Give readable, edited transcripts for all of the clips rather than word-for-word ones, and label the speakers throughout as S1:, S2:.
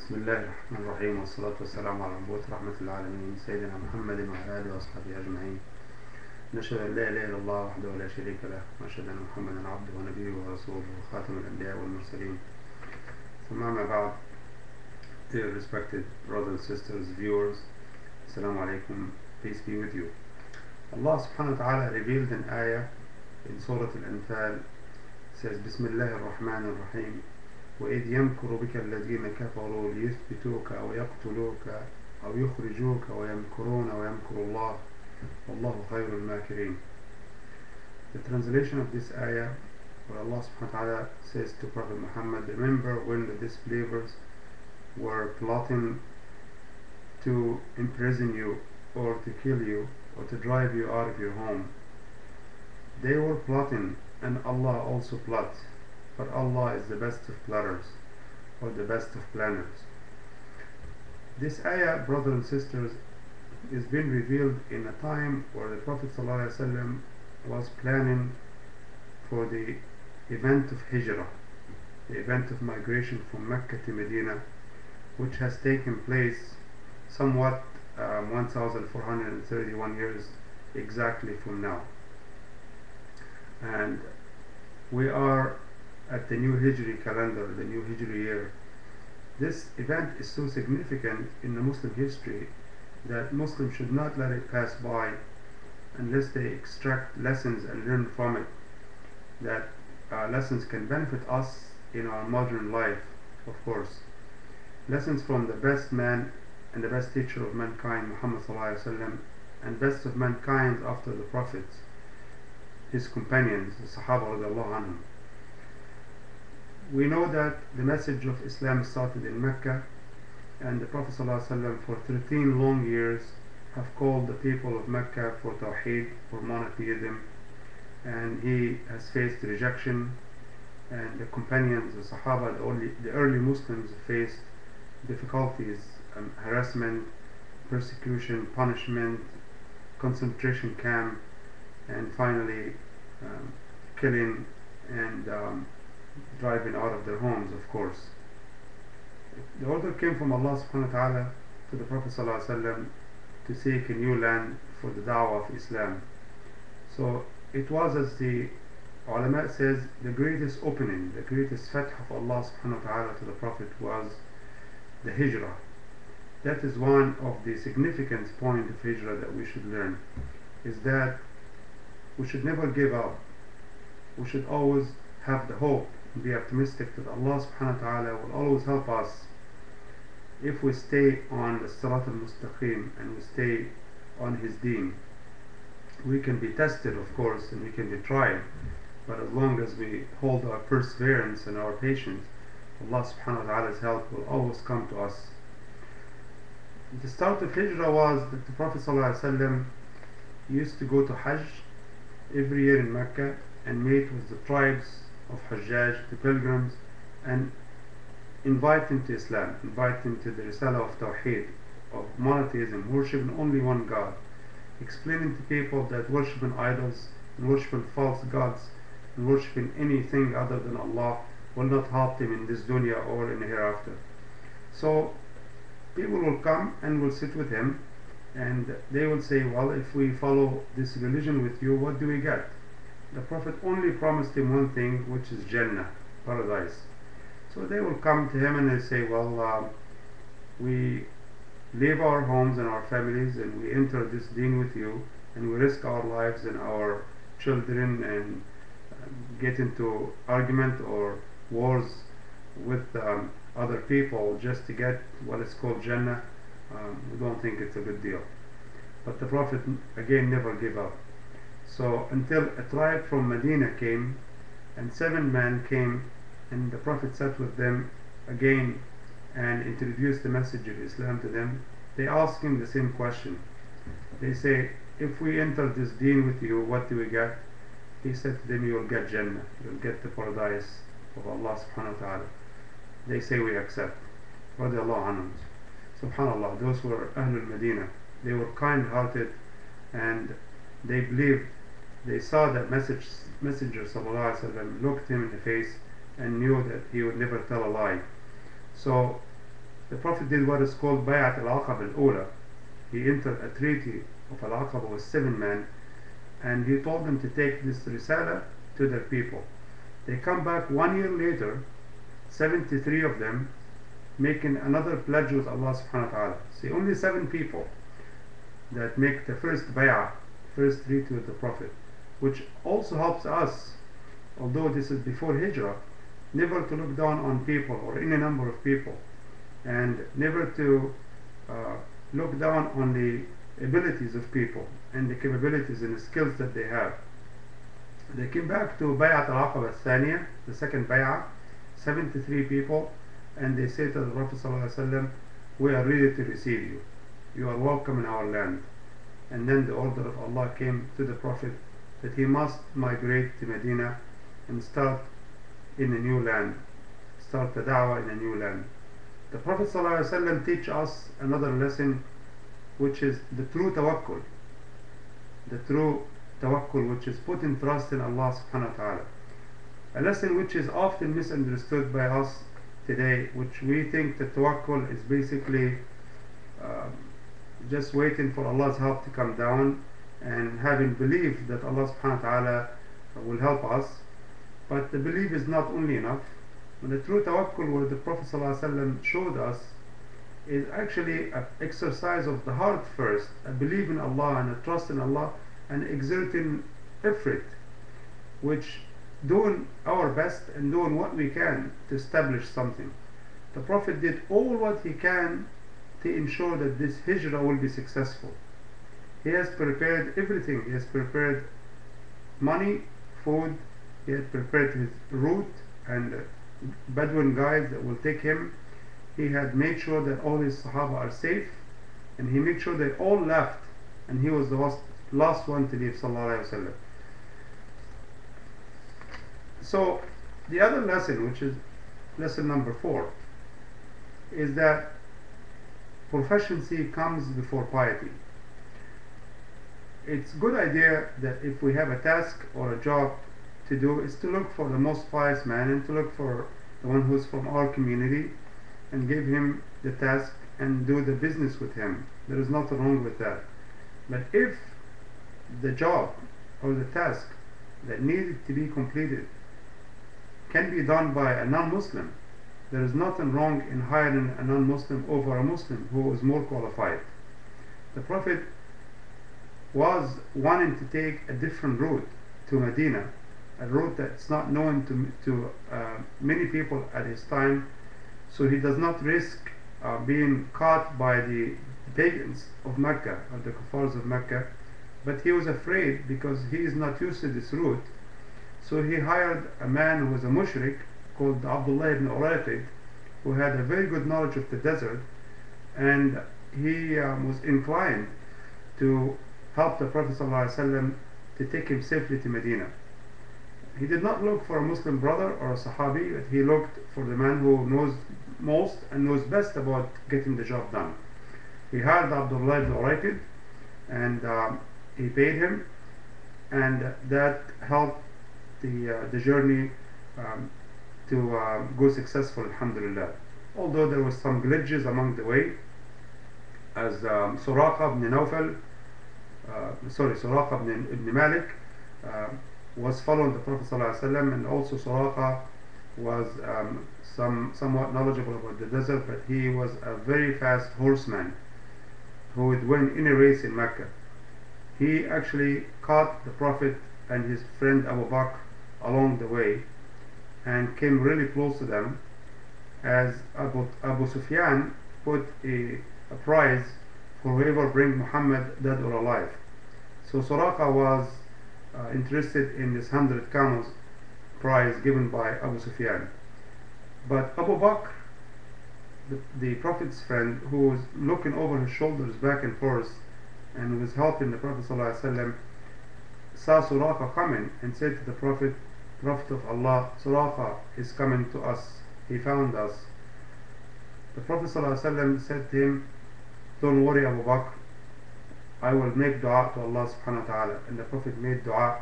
S1: بسم الله الرحمن الرحيم والصلاة والسلام على مبعوث رحمة العالمين سيدنا محمد وعلى آله وأصحابه أجمعين. نشهد أن لا إله إلا الله وحده لا شريك له ونشهد أن محمدا عبده ونبيه ورسوله وخاتم الأنبياء والمرسلين. ثم أما بعد, dear respected brothers, sisters, viewers, Assalamu alaikum, peace be with you. Allah subhanahu wa ta'ala revealed an ayah in Surah Al-Anfal, says Bismillah ar-Rahman ar-Rahim, وإذ يمكر بك الذين كفروا ليثبتوك أو يقتلوك أو يخرجوك ويمكرون ويمكر الله والله خير الماكرين. The translation of this ayah, where Allah subhanahu wa ta'ala says to Prophet Muhammad, remember when the disbelievers were plotting to imprison you or to kill you or to drive you out of your home. They were plotting, and Allah also plots, but Allah is the best of plotters, or the best of planners. This ayah, brothers and sisters, is being revealed in a time where the Prophet ﷺ was planning for the event of Hijrah, the event of migration from Mecca to Medina, which has taken place somewhat 1431 years exactly from now. And we are at the new Hijri calendar, the new Hijri year. This event is so significant in the Muslim history that Muslims should not let it pass by unless they extract lessons and learn from it, that lessons can benefit us in our modern life, of course. Lessons from the best man and the best teacher of mankind, Muhammad ﷺ, and best of mankind after the prophets, his companions, the Sahaba radiallahu anhum. We know that the message of Islam started in Mecca, and the Prophet ﷺ for 13 long years have called the people of Mecca for Tawheed, for monotheism, and he has faced rejection, and the companions, the Sahaba, the early Muslims faced difficulties, harassment, persecution, punishment, concentration camp, and finally killing and driving out of their homes, of course. The order came from Allah subhanahu wa ta'ala to the Prophet ﷺ to seek a new land for the da'wah of Islam. So it was, as the ulama says, the greatest opening, the greatest fath of Allah subhanahu wa ta'ala to the Prophet was the Hijrah. That is one of the significant points of Hijrah that we should learn, is that we should never give up. We should always have the hope and be optimistic that Allah subhanahu wa ta'ala will always help us if we stay on the Sirat al-Mustaqim and we stay on His deen. We can be tested, of course, and we can be tried, but as long as we hold our perseverance and our patience, Allah subhanahu wa ta'ala's help will always come to us. The start of Hijrah was that the Prophet ﷺ used to go to Hajj every year in Mecca and meet with the tribes of Hajjaj, the pilgrims, and invite them to Islam, invite them to the Risala of Tawheed, of monotheism, worshiping only one God, explaining to people that worshiping idols and worshiping false gods and worshiping anything other than Allah will not help them in this dunya or in the hereafter. So people will come and will sit with him, and they will say, well, if we follow this religion with you, what do we get? The Prophet only promised him one thing, which is Jannah, paradise. So they will come to him and they say, well, we leave our homes and our families and we enter this deen with you, and we risk our lives and our children and get into argument or wars with other people just to get what is called Jannah. We don't think it's a good deal. But the Prophet again never gave up. So until a tribe from Medina came, and 7 men came, and the Prophet sat with them again and introduced the message of Islam to them. They asked him the same question. They say, if we enter this deen with you, what do we get? He said to them, you will get Jannah, you will get the paradise of Allah subhanahu wa ta'ala. They say, we accept. Radiallahu anhum. Subhanallah, those were Ahlul Medina. They were kind-hearted, and they believed. They saw that Messenger sallallahu alaihi wasallam, looked him in the face and knew that he would never tell a lie. So the Prophet did what is called Bay'at al-Aqaba al-Ula. He entered a treaty of al-Aqaba with 7 men, and he told them to take this risala to their people. They come back 1 year later, 73 of them, making another pledge with Allah subhanahu wa ta'ala. See, only 7 people that make the first bay'ah, first treaty with the Prophet, which also helps us, although this is before Hijrah, never to look down on people or any number of people, and never to look down on the abilities of people and the capabilities and the skills that they have. They came back to Bay'at al-Aqaba al-Thaniya, the second bay'ah, 73 people, and they say to the Prophet ﷺ, we are ready to receive you. You are welcome in our land. And then the order of Allah came to the Prophet that he must migrate to Medina and start in a new land, start the da'wah in a new land. The Prophet ﷺ teach us another lesson, which is the true tawakkul. The true tawakkul, which is putting trust in Allah subhanahu wa ta'ala. A lesson which is often misunderstood by us today, which we think that tawakkul is basically just waiting for Allah's help to come down and having belief that Allah subhanahu wa ta'ala will help us. But the belief is not only enough. And the true tawakkul, where the Prophet ﷺ showed us, is actually an exercise of the heart first, a belief in Allah and a trust in Allah, and exerting effort, which doing our best and doing what we can to establish something. The Prophet did all what he can to ensure that this hijrah will be successful. He has prepared everything. He has prepared money, food, he had prepared his route and Bedouin guides that will take him. He had made sure that all his Sahaba are safe, and he made sure they all left, and he was the last one to leave, sallallahu alaihi wasallam. So the other lesson, which is lesson number 4, is that proficiency comes before piety. It's a good idea that if we have a task or a job to do, is to look for the most pious man and to look for the one who's from our community and give him the task and do the business with him. There is nothing wrong with that. But if the job or the task that needed to be completed can be done by a non-Muslim, there is nothing wrong in hiring a non-Muslim over a Muslim who is more qualified. The Prophet was wanting to take a different route to Medina, a route that's not known to many people at his time, so he does not risk being caught by the pagans of Mecca or the kuffars of Mecca. But he was afraid because he is not used to this route, so he hired a man who was a mushrik called Abdullah ibn Urayqid, who had a very good knowledge of the desert, and he was inclined to help the Prophet ﷺ to take him safely to Medina. He did not look for a Muslim brother or a Sahabi, but he looked for the man who knows most and knows best about getting the job done. He hired Abdullah ibn Urayqid, and he paid him, and that helped the journey to go successful, alhamdulillah. Although there was some glitches along the way, as Suraqa ibn Malik was following the Prophet ﷺ, and also Suraqa was somewhat knowledgeable about the desert, but he was a very fast horseman who would win any race in Mecca. He actually caught the Prophet and his friend Abu Bakr along the way and came really close to them, as Abu Sufyan put a prize for whoever bring Muhammad dead or alive. So Suraqa was interested in this 100 camels prize given by Abu Sufyan. But Abu Bakr, the Prophet's friend, who was looking over his shoulders back and forth and was helping the Prophet ﷺ, saw Suraqa coming and said to the Prophet, Prophet of Allah, Suraqa is coming to us, he found us. The Prophet ﷺ said to him, don't worry Abu Bakr, I will make dua to Allah subhanahu wa ta'ala. And the Prophet made dua.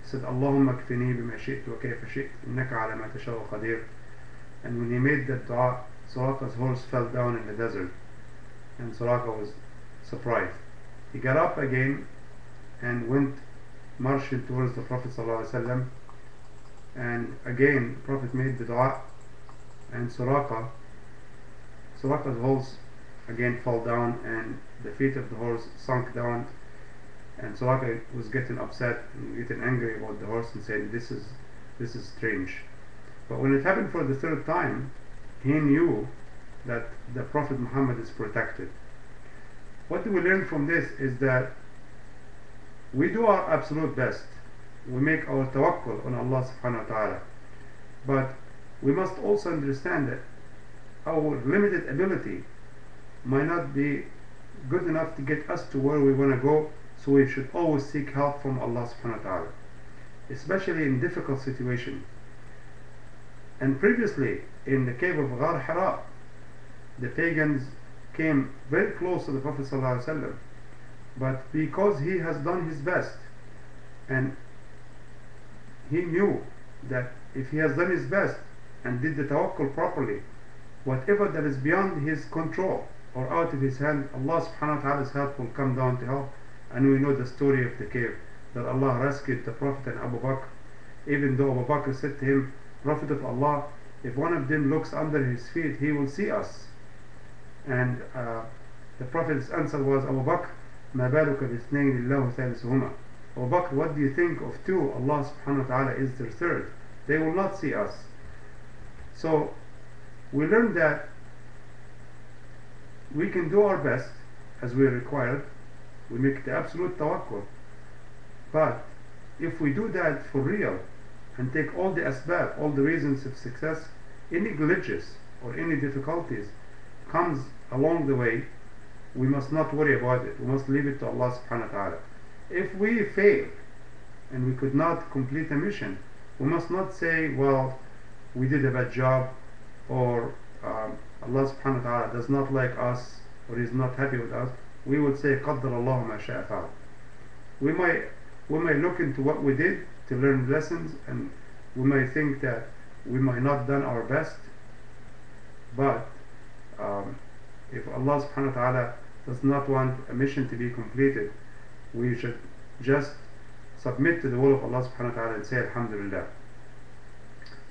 S1: He said, Allahumma kfini bima shi'tu wa kayfa shi'tu innaka ala ma tasha'u qadir. And when he made that dua, Suraqa's horse fell down in the desert, and Suraqa was surprised. He got up again and went marching towards the Prophet ﷺ, and again the Prophet made the dua, and Suraqa's horse again fell down, and the feet of the horse sunk down, and Suraqa was getting upset and getting angry about the horse and saying, this is strange. But when it happened for the third time, he knew that the Prophet Muhammad is protected. What do we learn from this is that we do our absolute best. We make our tawakkul on Allah subhanahu wa ta'ala. But we must also understand that our limited ability might not be good enough to get us to where we want to go, so we should always seek help from Allah subhanahu wa ta'ala, especially in difficult situations. And previously, in the cave of Ghar Hira, the pagans came very close to the Prophet ﷺ, but because he has done his best, and he knew that if he has done his best and did the tawakkul properly, whatever that is beyond his control or out of his hand, Allah subhanahu wa ta'ala's help will come down to help. And we know the story of the cave, that Allah rescued the Prophet and Abu Bakr, even though Abu Bakr said to him, Prophet of Allah, if one of them looks under his feet, he will see us. And the Prophet's answer was, Abu Bakr, ما بالك باثنين الله ثالثهما. Abu Bakr, what do you think of two? Allah subhanahu wa ta'ala is their third. They will not see us. So we learn that we can do our best as we are required. We make the absolute tawakkul. But if we do that for real and take all the asbab, all the reasons of success, any glitches or any difficulties comes along the way, we must not worry about it. We must leave it to Allah subhanahu wa ta'ala. If we fail and we could not complete a mission, we must not say, well, we did a bad job, or Allah subhanahu wa ta'ala does not like us, or is not happy with us. We would say, قَدَّرَ اللَّهُ مَا شَاءَ فَعَلَ. We may look into what we did to learn lessons, and we may think that we might not done our best, but if Allah subhanahu wa ta'ala does not want a mission to be completed, we should just submit to the will of Allah subhanahu wa ta'ala and say Alhamdulillah,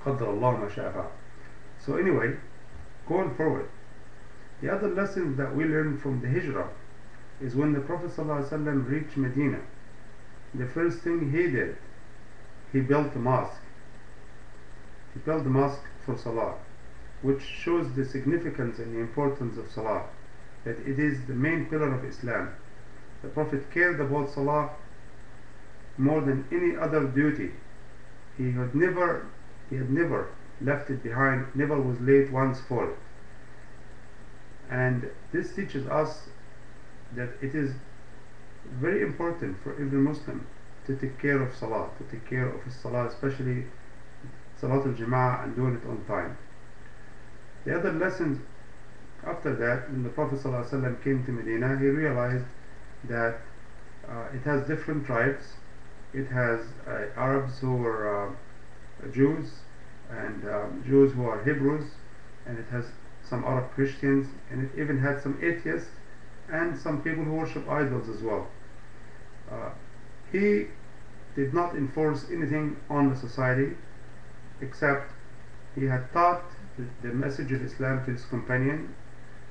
S1: قَدَّرَ اللَّهُ مَا شَاءَ فَعَلَ. So anyway, going forward, the other lessons that we learn from the Hijrah is when the Prophet ﷺ reached Medina, the first thing he did, he built a mosque. He built the mosque for Salah, which shows the significance and the importance of Salah, that it is the main pillar of Islam. The Prophet cared about Salah more than any other duty. He had never left it behind, never was late once for it. And this teaches us that it is very important for every Muslim to take care of Salah, to take care of his Salah, especially Salat al-Jama'ah, and doing it on time. The other lessons after that, when the Prophet ﷺ came to Medina, he realized that it has different tribes. It has Arabs who were Jews, and Jews who are Hebrews, and it has some Arab Christians, and it even had some atheists and some people who worship idols as well. He did not enforce anything on the society, except he had taught the message of Islam to his companion,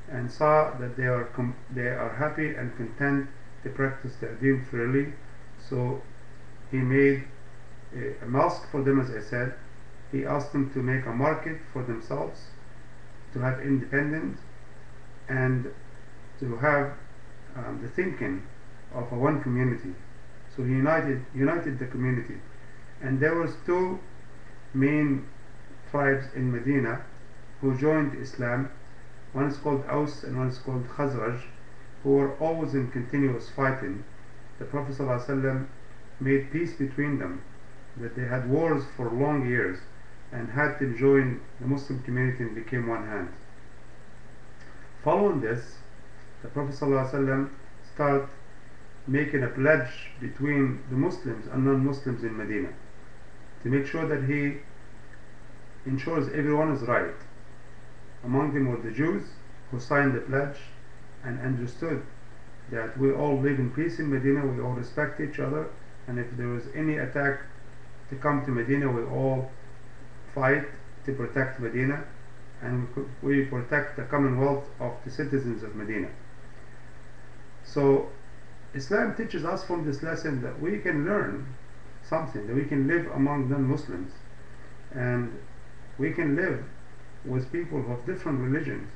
S1: and saw that they are happy and content to practice their deen freely. So he made a mosque for them, as I said. He asked them to make a market for themselves, to have independence, and to have the thinking of a one community. So he united the community. And there was two main tribes in Medina who joined Islam. One is called Aus and one is called Khazraj, who were always in continuous fighting. The Prophet ﷺ made peace between them, that they had wars for long years, and had them join the Muslim community and became one hand. Following this, the Prophet ﷺ started making a pledge between the Muslims and non-Muslims in Medina, to make sure that he ensures everyone is right. Among them were the Jews, who signed the pledge and understood that we all live in peace in Medina, we all respect each other, and if there was any attack to come to Medina, we all fight to protect Medina, and we protect the commonwealth of the citizens of Medina. So Islam teaches us from this lesson that we can learn something, that we can live among non-Muslims, and we can live with people of different religions.